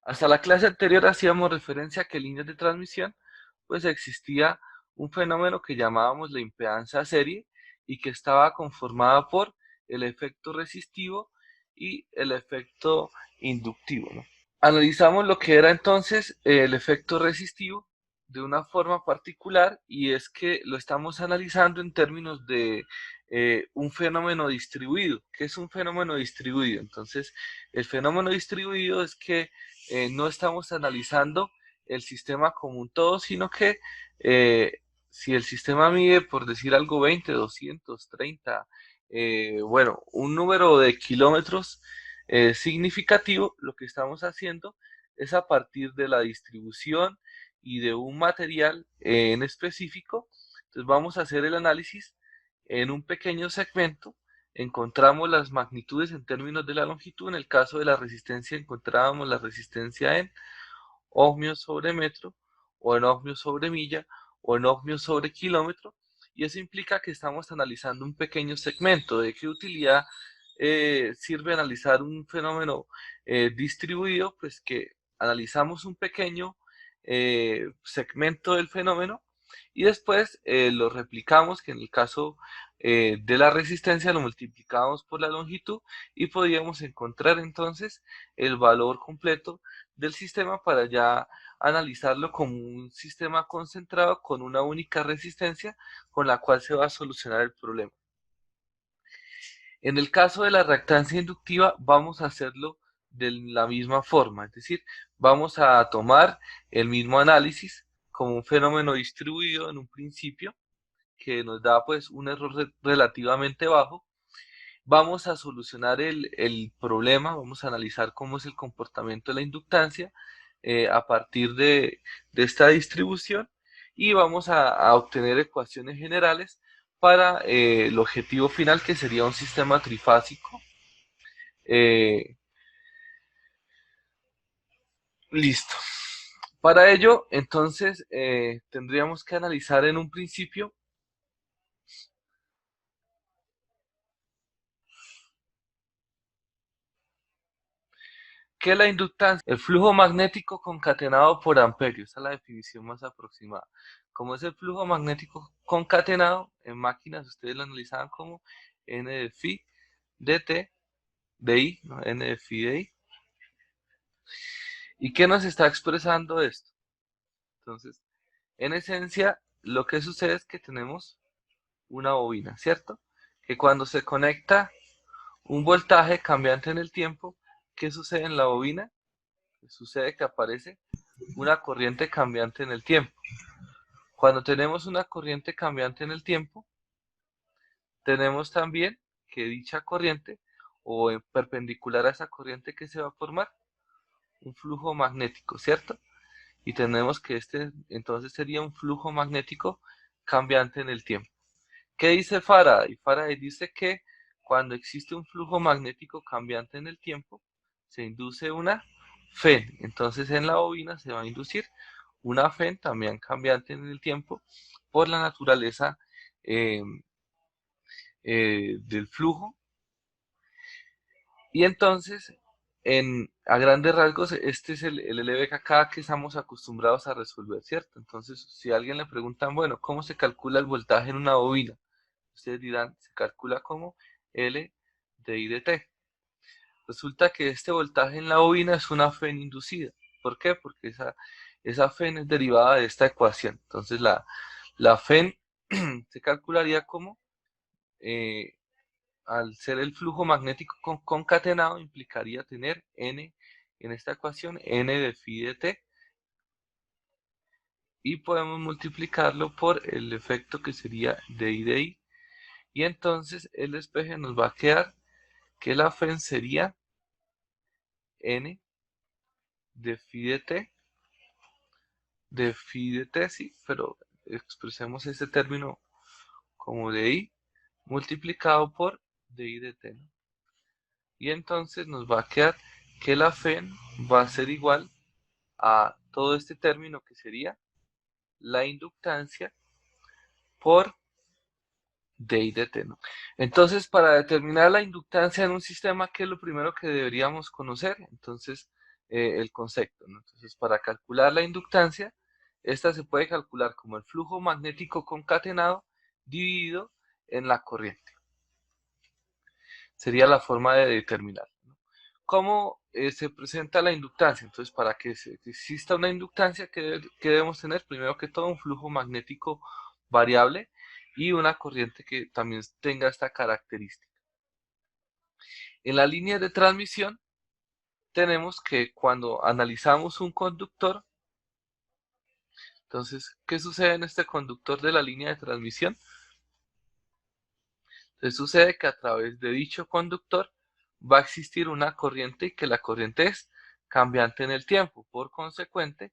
Hasta la clase anterior hacíamos referencia a que en líneas de transmisión pues existía un fenómeno que llamábamos la impedancia serie y que estaba conformada por el efecto resistivo y el efecto inductivo, ¿no? Analizamos lo que era entonces el efecto resistivo de una forma particular y es que lo estamos analizando en términos de un fenómeno distribuido. ¿Qué es un fenómeno distribuido? Entonces, el fenómeno distribuido es que no estamos analizando el sistema como un todo, sino que si el sistema mide, por decir algo, 20, 200, 30, bueno, un número de kilómetros significativo, lo que estamos haciendo es a partir de la distribución y de un material en específico. Entonces vamos a hacer el análisis en un pequeño segmento. Encontramos las magnitudes en términos de la longitud. En el caso de la resistencia encontrábamos la resistencia en ohmios sobre metro, o en ohmios sobre milla, o en ohmios sobre kilómetro. Y eso implica que estamos analizando un pequeño segmento. ¿De qué utilidad sirve analizar un fenómeno distribuido? Pues que analizamos un pequeño segmento del fenómeno y después lo replicamos, que en el caso de la resistencia lo multiplicamos por la longitud y podríamos encontrar entonces el valor completo del sistema para ya analizarlo como un sistema concentrado con una única resistencia con la cual se va a solucionar el problema. En el caso de la reactancia inductiva vamos a hacerlo de la misma forma, es decir, vamos a tomar el mismo análisis como un fenómeno distribuido en un principio que nos da pues un error relativamente bajo. Vamos a solucionar el problema, vamos a analizar cómo es el comportamiento de la inductancia a partir de esta distribución y vamos a obtener ecuaciones generales para el objetivo final que sería un sistema trifásico. Eh, Listo. Para ello, entonces, tendríamos que analizar en un principio que la inductancia, el flujo magnético concatenado por amperio, esa es la definición más aproximada. Como es el flujo magnético concatenado, en máquinas ustedes lo analizaban como N de phi dt de I, ¿no? N de phi de I. ¿Y qué nos está expresando esto? Entonces, en esencia, lo que sucede es que tenemos una bobina, ¿cierto? Que cuando se conecta un voltaje cambiante en el tiempo, ¿qué sucede en la bobina? Sucede que aparece una corriente cambiante en el tiempo. Cuando tenemos una corriente cambiante en el tiempo, tenemos también que dicha corriente, o en perpendicular a esa corriente que se va a formar, un flujo magnético, ¿cierto? Y tenemos que este entonces sería un flujo magnético cambiante en el tiempo. ¿Qué dice Faraday? Faraday dice que cuando existe un flujo magnético cambiante en el tiempo, se induce una FEN. Entonces en la bobina se va a inducir una FEN también cambiante en el tiempo por la naturaleza eh, del flujo. Y entonces, a grandes rasgos, este es el LBKK que estamos acostumbrados a resolver, ¿cierto? Entonces, si a alguien le preguntan, bueno, ¿cómo se calcula el voltaje en una bobina? Ustedes dirán, se calcula como L de I de T. Resulta que este voltaje en la bobina es una FEN inducida. ¿Por qué? Porque esa FEN es derivada de esta ecuación. Entonces la FEN se calcularía como, eh, al ser el flujo magnético concatenado, implicaría tener N en esta ecuación, N de phi de T, y podemos multiplicarlo por el efecto que sería de I de I. Y entonces el despeje nos va a quedar que la FEN sería N de phi de t, sí, pero expresemos este término como de i multiplicado por de i de t, ¿no? Y entonces nos va a quedar que la FEN va a ser igual a todo este término que sería la inductancia por de i de t, ¿no? Entonces, para determinar la inductancia en un sistema, ¿qué es lo primero que deberíamos conocer? Entonces, el concepto, ¿no? Entonces, para calcular la inductancia, esta se puede calcular como el flujo magnético concatenado dividido en la corriente. Sería la forma de determinar, ¿no? ¿Cómo se presenta la inductancia? Entonces, para que exista una inductancia, ¿qué debemos tener? Primero que todo, un flujo magnético variable y una corriente que también tenga esta característica. En la línea de transmisión, tenemos que cuando analizamos un conductor, entonces, ¿qué sucede en este conductor de la línea de transmisión? Entonces sucede que a través de dicho conductor va a existir una corriente y que la corriente es cambiante en el tiempo. Por consecuente,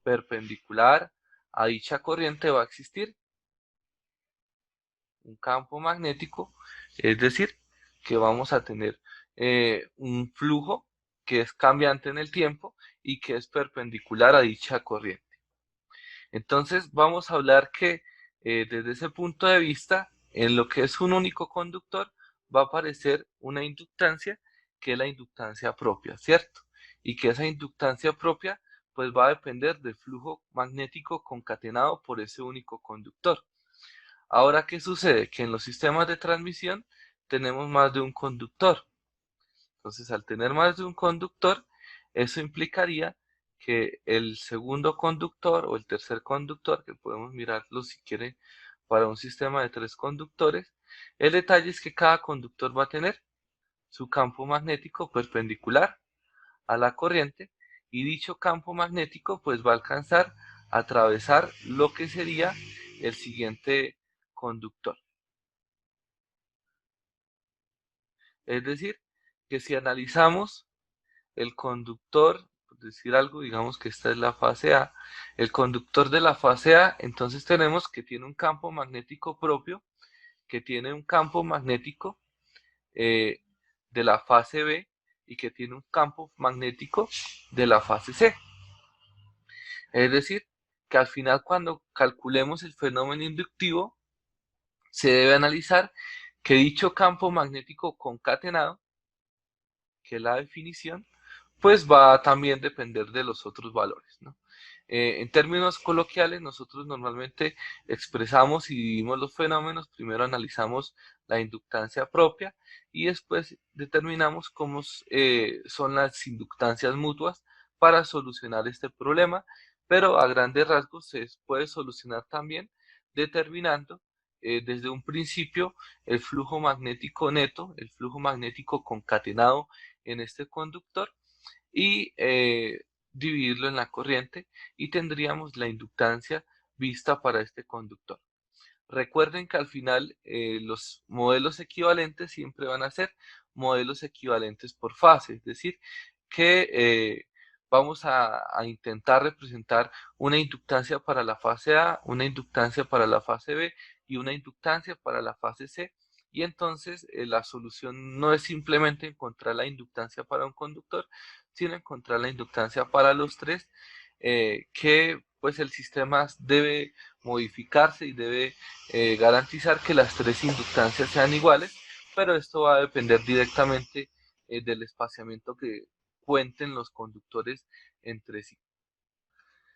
perpendicular a dicha corriente va a existir un campo magnético, es decir, que vamos a tener un flujo que es cambiante en el tiempo y que es perpendicular a dicha corriente. Entonces vamos a hablar que desde ese punto de vista, en lo que es un único conductor, va a aparecer una inductancia que es la inductancia propia, ¿cierto? Y que esa inductancia propia pues va a depender del flujo magnético concatenado por ese único conductor. Ahora, ¿qué sucede? Que en los sistemas de transmisión tenemos más de un conductor. Entonces, al tener más de un conductor, eso implicaría que el segundo conductor o el tercer conductor, que podemos mirarlo si quiere para un sistema de 3 conductores, el detalle es que cada conductor va a tener su campo magnético perpendicular a la corriente y dicho campo magnético pues va a alcanzar a atravesar lo que sería el siguiente conductor. Es decir, que si analizamos el conductor, por decir algo, digamos que esta es la fase A, el conductor de la fase A, entonces tenemos que tiene un campo magnético propio, que tiene un campo magnético eh, de la fase B y que tiene un campo magnético de la fase C. Es decir, que al final cuando calculemos el fenómeno inductivo, se debe analizar que dicho campo magnético concatenado, que es la definición, pues va a también depender de los otros valores, ¿no? En términos coloquiales, nosotros normalmente expresamos y dividimos los fenómenos, primero analizamos la inductancia propia y después determinamos cómo son las inductancias mutuas para solucionar este problema, pero a grandes rasgos se puede solucionar también determinando desde un principio el flujo magnético neto, el flujo magnético concatenado en este conductor y dividirlo en la corriente y tendríamos la inductancia vista para este conductor. Recuerden que al final los modelos equivalentes siempre van a ser modelos equivalentes por fase, es decir, que vamos a intentar representar una inductancia para la fase A, una inductancia para la fase B y una inductancia para la fase C. Y entonces la solución no es simplemente encontrar la inductancia para un conductor, sino encontrar la inductancia para los tres, que pues el sistema debe modificarse y debe garantizar que las 3 inductancias sean iguales, pero esto va a depender directamente del espaciamiento que cuenten los conductores entre sí.